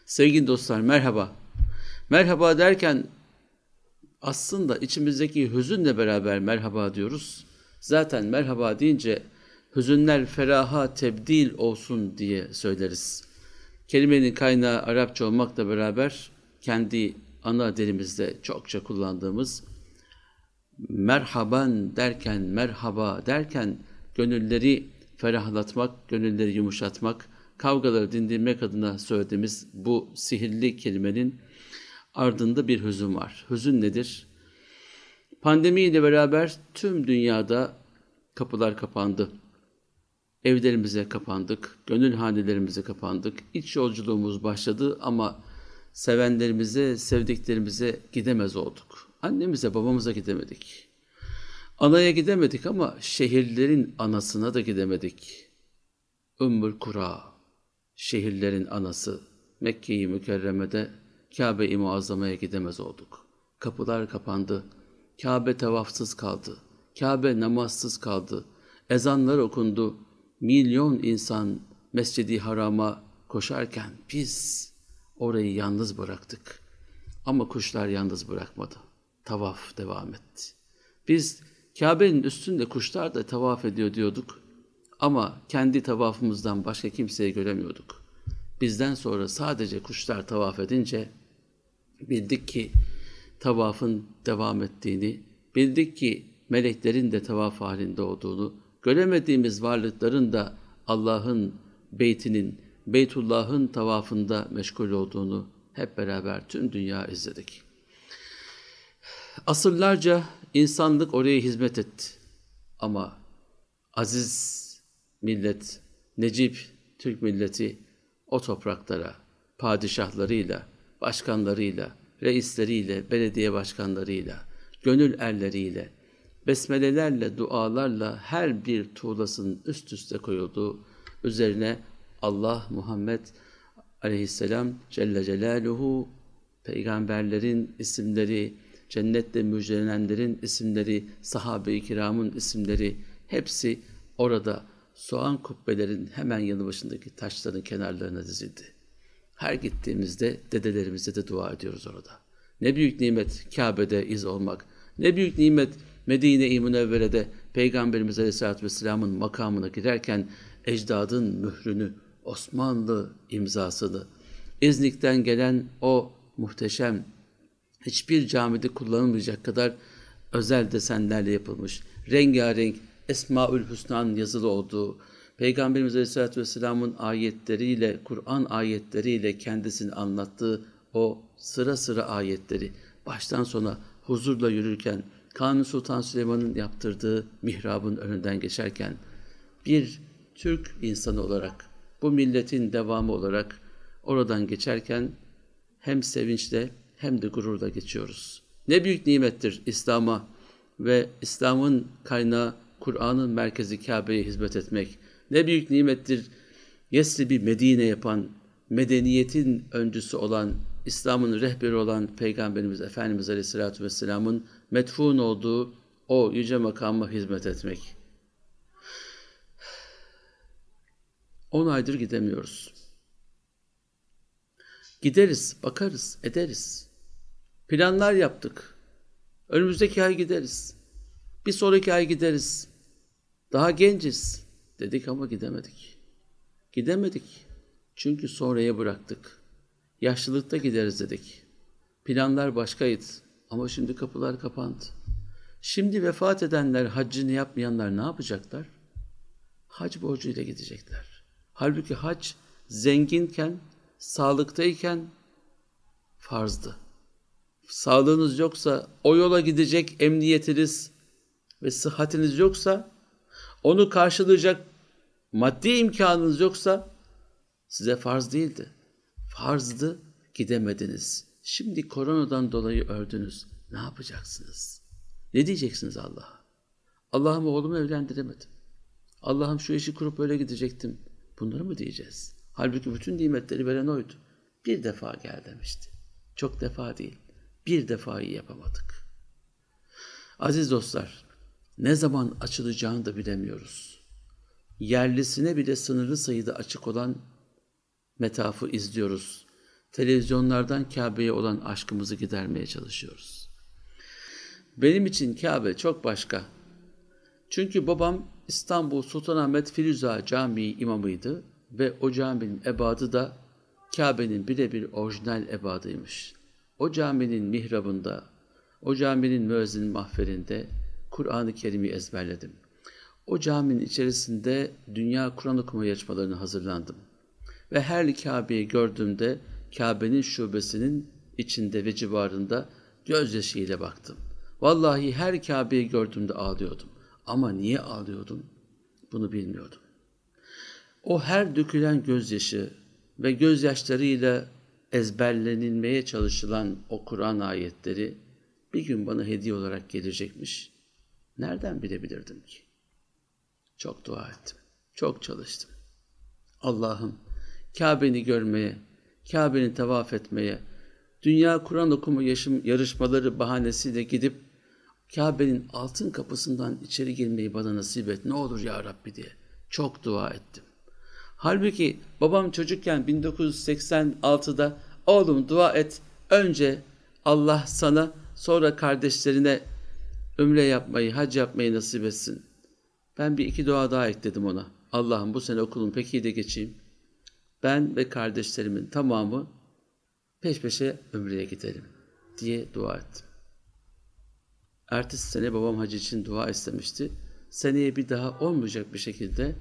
Sevgili dostlar merhaba. Merhaba derken aslında içimizdeki hüzünle beraber merhaba diyoruz. Zaten merhaba deyince hüzünler feraha tebdil olsun diye söyleriz. Kelimenin kaynağı Arapça olmakla beraber kendi ana dilimizde çokça kullandığımız merhaban derken, merhaba derken gönülleri ferahlatmak, gönülleri yumuşatmak, kavgaları dindirmek adına söylediğimiz bu sihirli kelimenin ardında bir hüzün var. Hüzün nedir? Pandemiyle beraber tüm dünyada kapılar kapandı. Evlerimize kapandık, gönül hanelerimize kapandık. İç yolculuğumuz başladı ama sevenlerimize, sevdiklerimize gidemez olduk. Annemize, babamıza gidemedik. Anaya gidemedik ama şehirlerin anasına da gidemedik. Ümmül Kura, şehirlerin anası, Mekke-i Mükerreme'de Kabe-i Muazzama'ya gidemez olduk. Kapılar kapandı, Kabe tavafsız kaldı, Kabe namazsız kaldı, ezanlar okundu, milyon insan Mescid-i Haram'a koşarken biz orayı yalnız bıraktık. Ama kuşlar yalnız bırakmadı. Tavaf devam etti. Biz Kabe'nin üstünde kuşlar da tavaf ediyor diyorduk ama kendi tavafımızdan başka kimseyi göremiyorduk. Bizden sonra sadece kuşlar tavaf edince bildik ki tavafın devam ettiğini, bildik ki meleklerin de tavaf halinde olduğunu, göremediğimiz varlıkların da Allah'ın beytinin, Beytullah'ın tavafında meşgul olduğunu hep beraber tüm dünya izledik. Asırlarca insanlık oraya hizmet etti. Ama aziz millet, Necip Türk milleti o topraklara padişahlarıyla, başkanlarıyla, reisleriyle, belediye başkanlarıyla, gönül erleriyle, besmelelerle, dualarla her bir tuğlasının üst üste koyulduğu, üzerine Allah, Muhammed aleyhisselam Celle Celaluhu, peygamberlerin isimleri, cennette müjdelenenlerin isimleri, sahabe-i kiramın isimleri hepsi orada soğan kubbelerin hemen yanı başındaki taşların kenarlarına dizildi. Her gittiğimizde dedelerimize de dua ediyoruz orada. Ne büyük nimet Kabe'de iz olmak, ne büyük nimet Medine-i Münevvere'de Peygamberimiz Aleyhisselatü Vesselam'ın makamına girerken ecdadın mührünü, Osmanlı imzasını, İznik'ten gelen o muhteşem, hiçbir camide kullanılmayacak kadar özel desenlerle yapılmış, rengarenk Esmaül Hüsna'nın yazılı olduğu, Peygamberimiz Aleyhisselatü Vesselam'ın ayetleriyle, Kur'an ayetleriyle kendisini anlattığı o sıra sıra ayetleri, baştan sona huzurla yürürken, Kanuni Sultan Süleyman'ın yaptırdığı mihrabın önünden geçerken, bir Türk insanı olarak, bu milletin devamı olarak oradan geçerken hem sevinçle hem de gururla geçiyoruz. Ne büyük nimettir İslam'a ve İslam'ın kaynağı, Kur'an'ın merkezi Kabe'ye hizmet etmek. Ne büyük nimettir Yesrib'i Medine yapan, medeniyetin öncüsü olan, İslam'ın rehberi olan Peygamberimiz Efendimiz Aleyhisselatü Vesselam'ın metfun olduğu o yüce makama hizmet etmek. 10 aydır gidemiyoruz. Gideriz, bakarız, ederiz. Planlar yaptık. Önümüzdeki ay gideriz. Bir sonraki ay gideriz. Daha genciz dedik ama gidemedik. Gidemedik. Çünkü sonraya bıraktık. Yaşlılıkta gideriz dedik. Planlar başkaydı ama şimdi kapılar kapandı. Şimdi vefat edenler, haccını yapmayanlar ne yapacaklar? Hac borcuyla gidecekler. Halbuki hac zenginken, sağlıktayken farzdı. Sağlığınız yoksa, o yola gidecek emniyetiniz ve sıhhatiniz yoksa, onu karşılayacak maddi imkanınız yoksa size farz değildi. Farzdı, gidemediniz. Şimdi koronadan dolayı öldünüz. Ne yapacaksınız? Ne diyeceksiniz Allah'a? Allah'ım oğlumu evlendiremedim. Allah'ım şu işi kurup öyle gidecektim. Bunları mı diyeceğiz? Halbuki bütün nimetleri veren oydu. Bir defa gel demişti. Çok defa değil. Bir defayı yapamadık. Aziz dostlar, ne zaman açılacağını da bilemiyoruz. Yerlisine bile sınırlı sayıda açık olan metafı izliyoruz. televizyonlardan Kabe'ye olan aşkımızı gidermeye çalışıyoruz. Benim için Kabe çok başka. Çünkü babam İstanbul Sultanahmet Firuza Camii imamıydı ve o caminin ebadı da Kabe'nin birebir orijinal ebadıymış. O caminin mihrabında, o caminin müezzin mahferinde Kur'an-ı Kerim'i ezberledim. O caminin içerisinde dünya Kur'an okuma yarışmalarına hazırlandım. Ve her Kabe'yi gördüğümde Kabe'nin şubesinin içinde ve civarında gözyaşıyla baktım. Vallahi her Kabe'yi gördüğümde ağlıyordum. Ama niye ağlıyordum? Bunu bilmiyordum. O her dökülen gözyaşı ve gözyaşlarıyla ezberlenilmeye çalışılan o Kur'an ayetleri bir gün bana hediye olarak gelecekmiş. Nereden bilebilirdim ki? Çok dua ettim, çok çalıştım. Allah'ım Kabe'ni görmeye, Kabe'ni tavaf etmeye, dünya Kur'an okuma yarışmaları bahanesiyle gidip Kabe'nin altın kapısından içeri girmeyi bana nasip et ne olur ya Rabbi diye çok dua ettim. Halbuki babam çocukken 1986'da oğlum dua et, önce Allah sana sonra kardeşlerine ümre yapmayı, hac yapmayı nasip etsin. Ben bir iki dua daha ekledim ona. Allah'ım bu sene okulum pek iyi de geçeyim. Ben ve kardeşlerimin tamamı peş peşe ümreye gidelim diye dua ettim. Ertesi sene babam hac için dua istemişti. Seneye bir daha olmayacak bir şekilde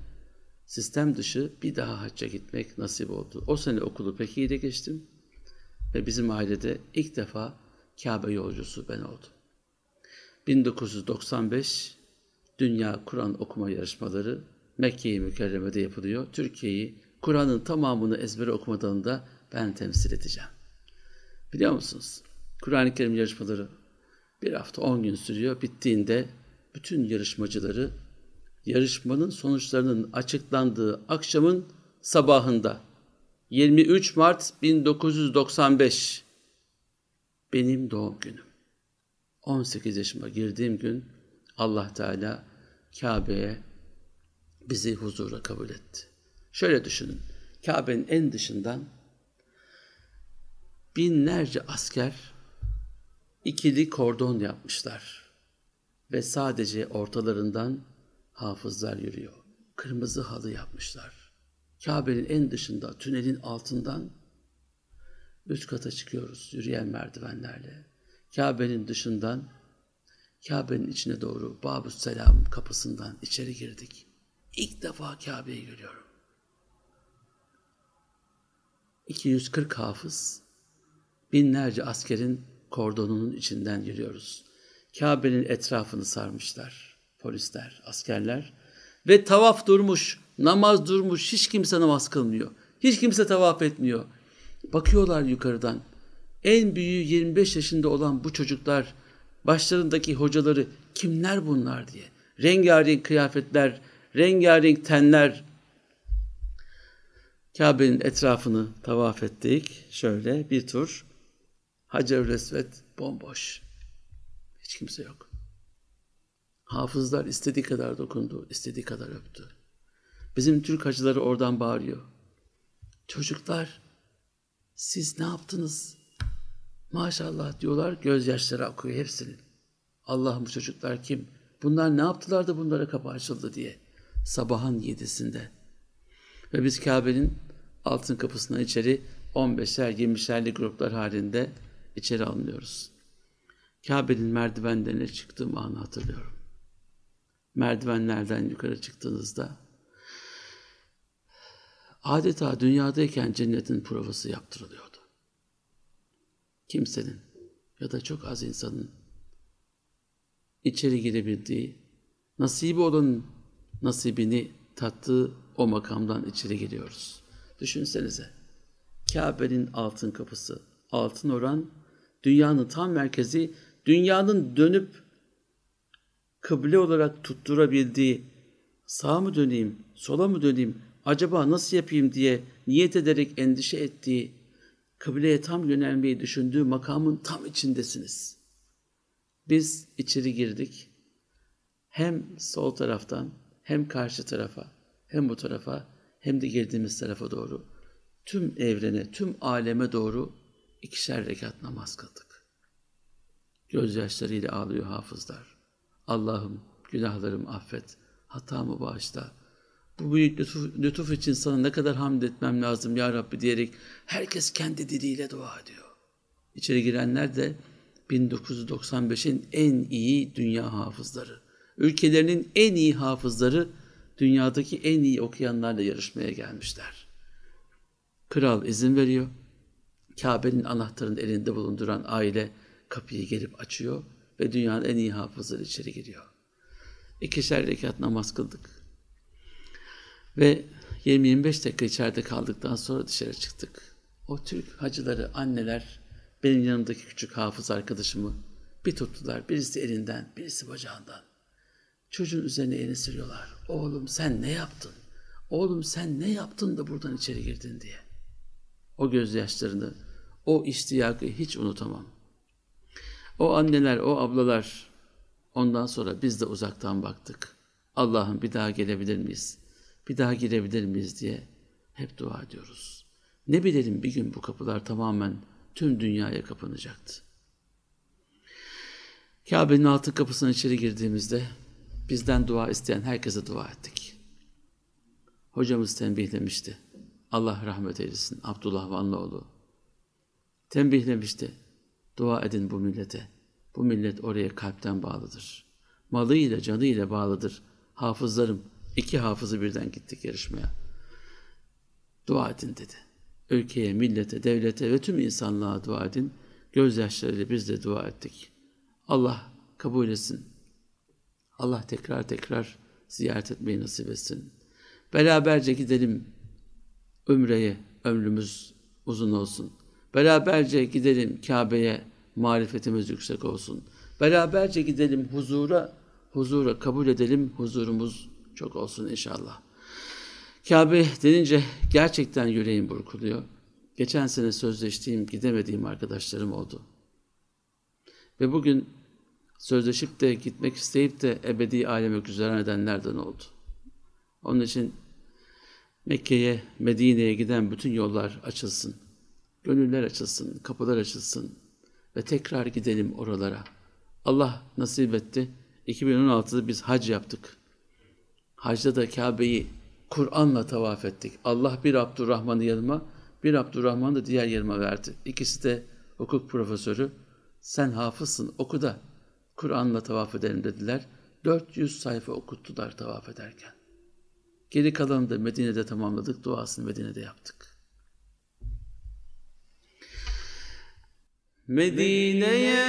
sistem dışı bir daha hacca gitmek nasip oldu. O sene okulu pek iyi de geçtim ve bizim ailede ilk defa Kabe yolcusu ben oldum. 1995 Dünya Kur'an okuma yarışmaları Mekke-i Mükerreme'de yapılıyor. Türkiye'yi Kur'an'ın tamamını ezbere okumadan da ben temsil edeceğim. Biliyor musunuz? Kur'an-ı Kerim yarışmaları bir hafta 10 gün sürüyor. Bittiğinde bütün yarışmacıları yarışmanın sonuçlarının açıklandığı akşamın sabahında 23 Mart 1995 benim doğum günüm. 18 yaşıma girdiğim gün Allah Teala Kabe'ye bizi huzura kabul etti. Şöyle düşünün, Kabe'nin en dışından binlerce asker ikili kordon yapmışlar ve sadece ortalarından hafızlar yürüyor. Kırmızı halı yapmışlar. Kabe'nin en dışında, tünelin altından üst kata çıkıyoruz yürüyen merdivenlerle. Kabe'nin dışından, Kabe'nin içine doğru Babüsselam kapısından içeri girdik. İlk defa Kabe'yi görüyorum. 240 hafız, binlerce askerin kordonunun içinden yürüyoruz. Kabe'nin etrafını sarmışlar. Polisler, askerler ve tavaf durmuş, namaz durmuş, hiç kimse namaz kılmıyor. Hiç kimse tavaf etmiyor. Bakıyorlar yukarıdan. En büyüğü 25 yaşında olan bu çocuklar, başlarındaki hocaları kimler bunlar diye. Rengarenk kıyafetler, rengarenk tenler. Kabe'nin etrafını tavaf ettik. Şöyle bir tur. Hacer-ül Esved bomboş. Hiç kimse yok. Hafızlar istediği kadar dokundu, istediği kadar öptü. Bizim Türk hacıları oradan bağırıyor. Çocuklar, siz ne yaptınız? Maşallah diyorlar, gözyaşları akıyor hepsinin. Allah'ım bu çocuklar kim? Bunlar ne yaptılar da bunlara kapı açıldı diye. Sabahın 7'sinde. Ve biz Kabe'nin altın kapısından içeri 15'er, 20'şerli gruplar halinde içeri alınıyoruz. Kabe'nin merdivenlerine çıktığım anı hatırlıyorum. Merdivenlerden yukarı çıktığınızda adeta dünyadayken cennetin provası yaptırılıyordu. Kimsenin ya da çok az insanın içeri girebildiği, nasibi olan nasibini tattığı o makamdan içeri giriyoruz. Düşünsenize, Kabe'nin altın kapısı, altın oran, dünyanın tam merkezi, dünyanın dönüp kıble olarak tutturabildiği, sağa mı döneyim, sola mı döneyim, acaba nasıl yapayım diye niyet ederek endişe ettiği, kıbleye tam yönelmeyi düşündüğü makamın tam içindesiniz. Biz içeri girdik, hem sol taraftan, hem karşı tarafa, hem bu tarafa, hem de girdiğimiz tarafa doğru tüm evrene, tüm aleme doğru 2'şer rekat namaz kıldık. Gözyaşlarıyla ağlıyor hafızlar. Allah'ım günahlarımı affet, hatamı bağışla. Bu büyük lütuf için sana ne kadar hamd etmem lazım ya Rabbi diyerek herkes kendi diliyle dua ediyor. İçeri girenler de 1995'in en iyi dünya hafızları. Ülkelerinin en iyi hafızları dünyadaki en iyi okuyanlarla yarışmaya gelmişler. Kral izin veriyor. Kabe'nin anahtarını elinde bulunduran aile kapıyı gelip açıyor ve dünyanın en iyi hafızları içeri giriyor. 2'şer rekat namaz kıldık. Ve 20-25 dakika içeride kaldıktan sonra dışarı çıktık. O Türk hacıları, anneler benim yanımdaki küçük hafız arkadaşımı bir tuttular. Birisi elinden, birisi bacağından. Çocuğun üzerine elini sürüyorlar. Oğlum sen ne yaptın? Oğlum sen ne yaptın da buradan içeri girdin diye. O gözyaşlarını, o iştiyakı hiç unutamam. O anneler, o ablalar, ondan sonra biz de uzaktan baktık. Allah'ım bir daha gelebilir miyiz? Bir daha girebilir miyiz diye hep dua ediyoruz. Ne bilelim bir gün bu kapılar tamamen tüm dünyaya kapanacaktı. Kabe'nin altın kapısına içeri girdiğimizde bizden dua isteyen herkese dua ettik. Hocamız tembihlemişti. Allah rahmet eylesin Abdullah Vanlıoğlu. Tembihlemişti. Dua edin bu millete. Bu millet oraya kalpten bağlıdır. Malıyla canıyla bağlıdır. Hafızlarım, 2 hafızı birden gittik yarışmaya. Dua edin dedi. Ülkeye, millete, devlete ve tüm insanlığa dua edin. Gözyaşlarıyla biz de dua ettik. Allah kabul etsin. Allah tekrar tekrar ziyaret etmeyi nasip etsin. Beraberce gidelim Ümre'ye, ömrümüz uzun olsun. Beraberce gidelim Kabe'ye, marifetimiz yüksek olsun. Beraberce gidelim huzura kabul edelim, huzurumuz çok olsun inşallah. Kabe denince gerçekten yüreğim burkuluyor. Geçen sene sözleştiğim, gidemediğim arkadaşlarım oldu. Ve bugün sözleşip de gitmek isteyip de ebedi aleme güzel edenlerden oldu. Onun için Mekke'ye, Medine'ye giden bütün yollar açılsın. Gönüller açılsın, kapılar açılsın ve tekrar gidelim oralara. Allah nasip etti. 2016'da biz hac yaptık. Hacda da Kabe'yi Kur'an'la tavaf ettik. Allah bir Abdurrahman'ı yanıma, bir Abdurrahman'ı da diğer yanıma verdi. İkisi de hukuk profesörü. Sen hafızsın, oku da Kur'an'la tavaf edelim dediler. 400 sayfa okuttular tavaf ederken. Geri kalanını da Medine'de tamamladık. Duasını Medine'de yaptık. Medine'ye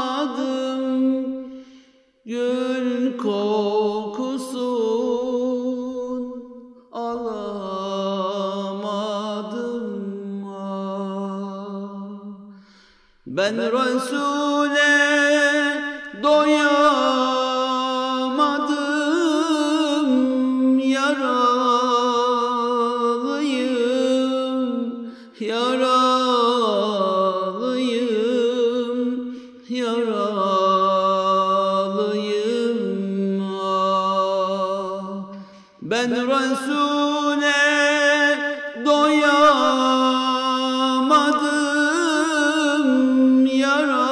varamadım, gül kokusun alamadım. Ben Resul'e doyamadım, yaralıyım, yaralıyım, yaralıyım. Ben Resul'e doyamadım, yaralıyım,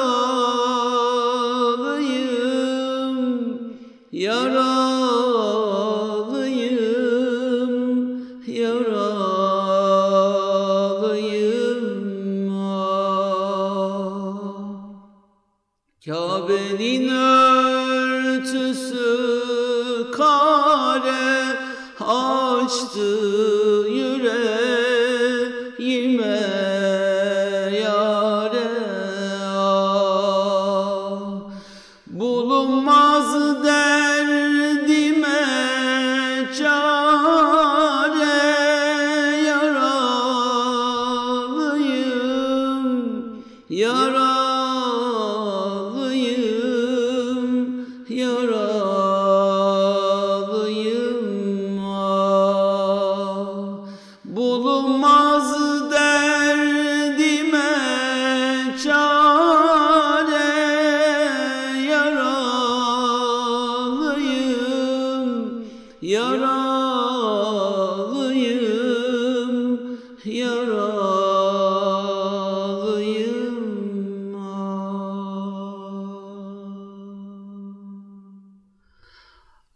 yaralıyım, yaralıyım. Kabe'nin örtüsü kare açtı yüreğime yâre. Bulunmaz derdime çare, yaralıyım, yaralıyım, yaralıyım. Bulunmaz derdime çare, yaralıyım,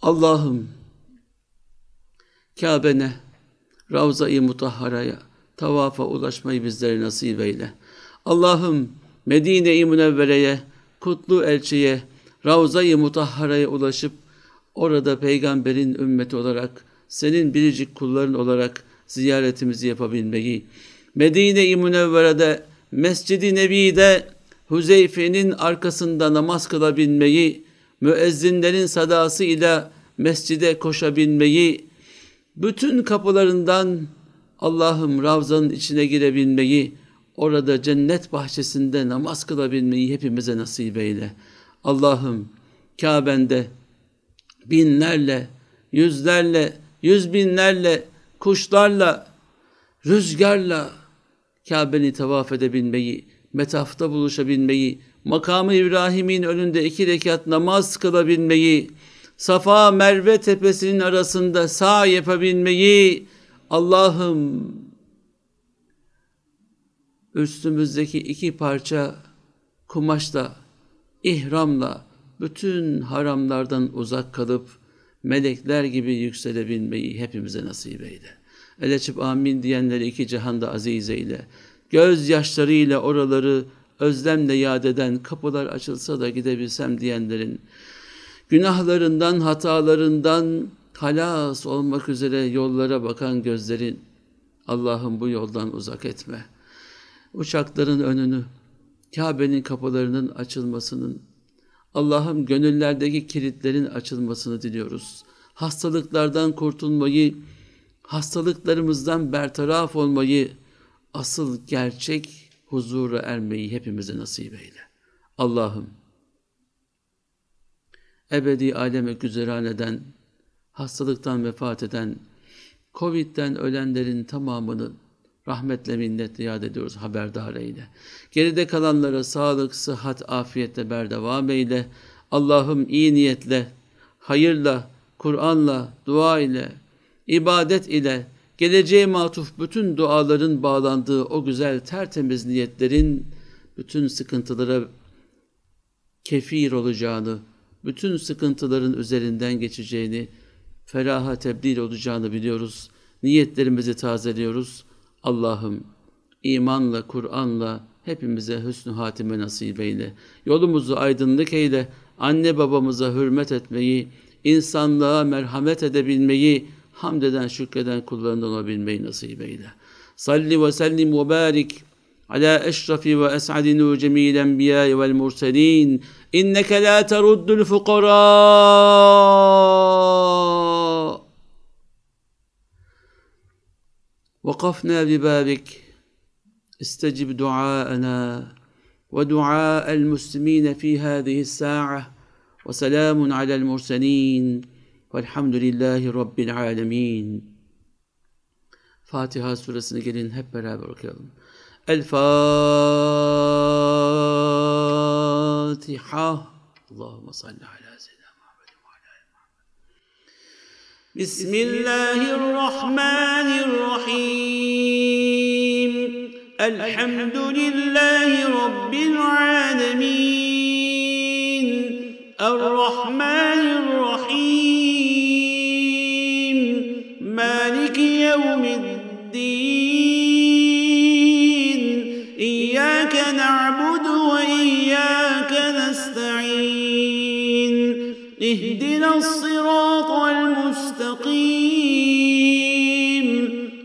Allah'ım Kabe'ne, Ravza-i Mutahhara'ya, tavafa ulaşmayı bizlere nasip eyle. Allah'ım Medine-i Münevvere'ye, kutlu elçiye, Ravza-i Mutahhara'ya ulaşıp orada peygamberin ümmeti olarak, senin biricik kulların olarak ziyaretimizi yapabilmeyi, Medine-i Münevvere'de, Mescid-i Nebi'de Huzeyfe'nin arkasında namaz kılabilmeyi, müezzinlerin sadasıyla mescide koşabilmeyi, bütün kapılarından Allah'ım Ravza'nın içine girebilmeyi, orada cennet bahçesinde namaz kılabilmeyi hepimize nasip eyle. Allah'ım Kabe'nde binlerle, yüzlerle, yüz binlerle, kuşlarla, rüzgarla Kabe'ni tavaf edebilmeyi, metafta buluşabilmeyi, Makam-ı İbrahim'in önünde 2 rekat namaz kılabilmeyi, Safa Merve tepesinin arasında sağ yapabilmeyi, Allah'ım üstümüzdeki 2 parça kumaşla, ihramla, bütün haramlardan uzak kalıp melekler gibi yükselebilmeyi hepimize nasip eyle. El açıp amin diyenleri 2 cihanda aziz eyle. Gözyaşlarıyla oraları özlemle yad eden, kapılar açılsa da gidebilsem diyenlerin, günahlarından, hatalarından halas olmak üzere yollara bakan gözlerin, Allah'ım bu yoldan uzak etme. Uçakların önünü, Kabe'nin kapılarının açılmasının, Allah'ım gönüllerdeki kilitlerin açılmasını diliyoruz. Hastalıklardan kurtulmayı, hastalıklarımızdan bertaraf olmayı, asıl gerçek huzura ermeyi hepimize nasip eyle. Allah'ım ebedi aleme güzeran eden, hastalıktan vefat eden, Covid'den ölenlerin tamamını rahmetle minnetle yad ediyoruz, haberdar eyle. Geride kalanlara sağlık, sıhhat, afiyetle berdevam eyle. Allah'ım iyi niyetle, hayırla, Kur'an'la, dua ile, ibadet ile, geleceğe matuf bütün duaların bağlandığı o güzel tertemiz niyetlerin bütün sıkıntılara kefir olacağını, bütün sıkıntıların üzerinden geçeceğini, feraha tebdil olacağını biliyoruz. Niyetlerimizi tazeliyoruz. Allah'ım imanla, Kur'an'la hepimize hüsnü hatime nasip eyle. Yolumuzu aydınlık eyle. Anne babamıza hürmet etmeyi, insanlığa merhamet edebilmeyi, hamd eden, şükreden kullarından olabilmeyi nasip eyle. Salli ve sellim ve barik ala eşrafi ve es'adi nur cemil enbiya vel murselin. İnneke la teruddul fukara. وقفنا ببابك استجب دعاءنا ودعاء المسلمين في هذه الساعة وسلام على المرسلين والحمد لله رب العالمين. Fatiha suresini gelin hep beraber okuyalım. El Fatiha. Allahümme salli ala seyyidina Muhammed ve ala ali Muhammed. Bismillahirrahmanirrahim. Elhamdülillahi Rabbil alemin. Errahmanirrahim. Maliki yevmiddin. İyyâke na'budu ve iyyâke nesta'in. İhdinas-sıratal müstakîm.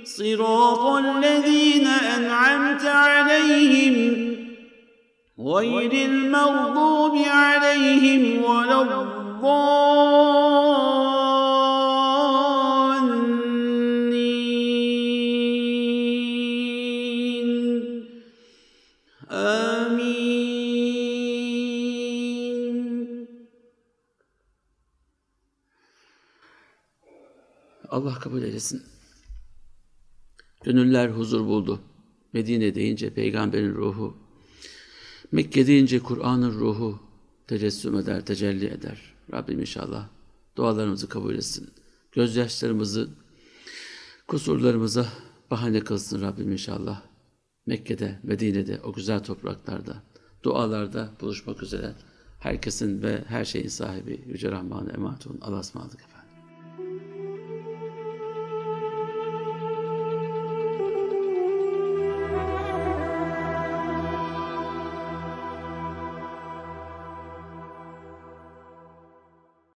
Sıratallezîne en'amte aleyhim. Gayril mağdûbi aleyhim veleddâllîn. Amin. Allah kabul eylesin. Gönüller huzur buldu. Medine deyince peygamberin ruhu, Mekke deyince Kur'an'ın ruhu tecessüm eder, tecelli eder. Rabbim inşallah dualarımızı kabul etsin. Gözyaşlarımızı, kusurlarımıza bahane kılsın Rabbim inşallah. Mekke'de, Medine'de, o güzel topraklarda, dualarda buluşmak üzere herkesin ve her şeyin sahibi Yüce Rahman'a emanet olun. Allah'a ısmarladık.